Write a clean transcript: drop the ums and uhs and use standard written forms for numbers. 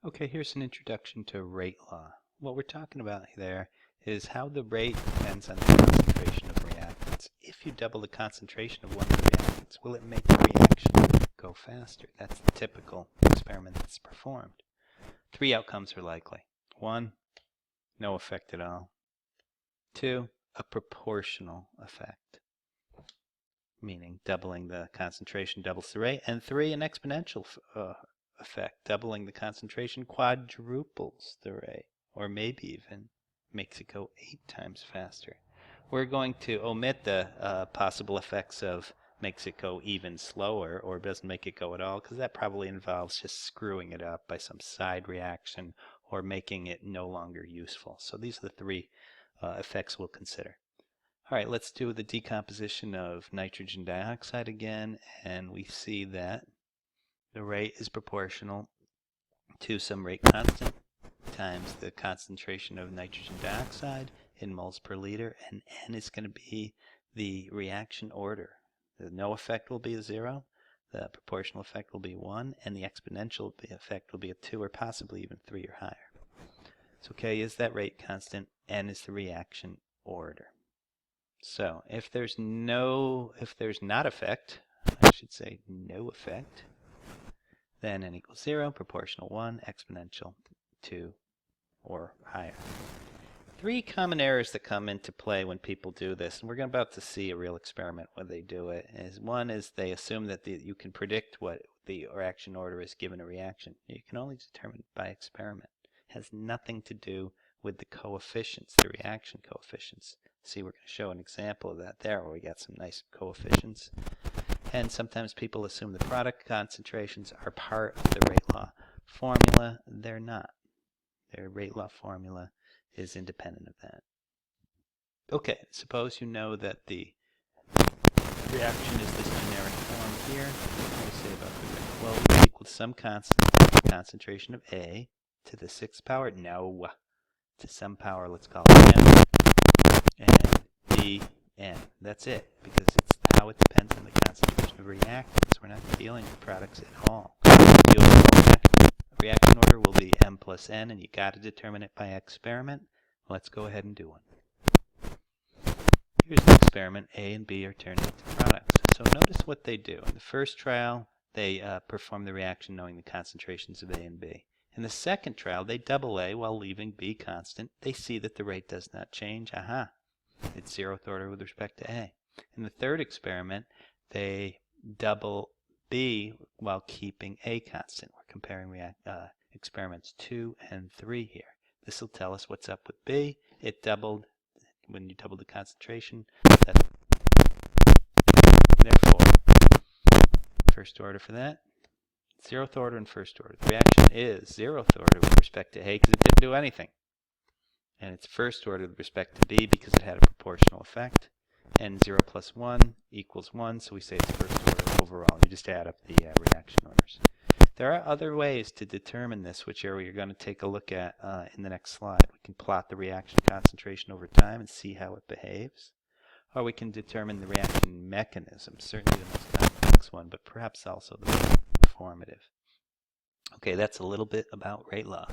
Okay, here's an introduction to rate law. What we're talking about there is how the rate depends on the concentration of reactants. If you double the concentration of one of the reactants, will it make the reaction go faster? That's the typical experiment that's performed. Three outcomes are likely. 1, no effect at all. 2, a proportional effect, meaning doubling the concentration doubles the rate. And 3, an exponential effect. Doubling the concentration quadruples the rate, or maybe even makes it go 8 times faster. We're going to omit the possible effects of makes it go even slower or doesn't make it go at all, because that probably involves just screwing it up by some side reaction or making it no longer useful. So these are the 3 effects we'll consider. All right, let's do the decomposition of nitrogen dioxide again, and we see that the rate is proportional to some rate constant times the concentration of nitrogen dioxide in moles per liter, and N is going to be the reaction order. The no effect will be a 0, the proportional effect will be 1, and the exponential effect will be a 2 or possibly even 3 or higher. So K is that rate constant, N is the reaction order. So if there's not effect, I should say no effect, then N equals 0, proportional 1, exponential 2 or higher. 3 common errors that come into play when people do this, and we're about to see a real experiment when they do it, is one is they assume that you can predict what the reaction order is given a reaction. You can only determine it by experiment. It has nothing to do with the coefficients, the reaction coefficients. See, we're going to show an example of that there where we got some nice coefficients. And sometimes people assume the product concentrations are part of the rate law formula. They're not. Their rate law formula is independent of that. Okay, suppose you know that the reaction is this generic form here. What do we say about the rate? Well, it's equal to some concentration of A to the 6th power, no, to some power, let's call it N, and B, N. That's it, because it's how it depends on the concentration of reactants. We're not dealing with products at all. Reaction order will be M plus N, and you got to determine it by experiment. Let's go ahead and do one. Here's the experiment. A and B are turned into products. So notice what they do. In the first trial, they perform the reaction knowing the concentrations of A and B. In the second trial, they double A while leaving B constant. They see that the rate does not change. Aha! It's 0th order with respect to A. In the third experiment, they double B while keeping A constant. We're comparing experiments 2 and 3 here. This will tell us what's up with B. It doubled when you double the concentration. Therefore, first order for that, 0th order and first order. The reaction is 0th order with respect to A because it didn't do anything. And it's first order with respect to B because it had a proportional effect. And 0 plus 1 equals 1, so we say it's first order overall. You just add up the reaction orders. There are other ways to determine this, which we're going to take a look at in the next slide. We can plot the reaction concentration over time and see how it behaves. Or we can determine the reaction mechanism, certainly the most complex one, but perhaps also the most informative. Okay, that's a little bit about rate law.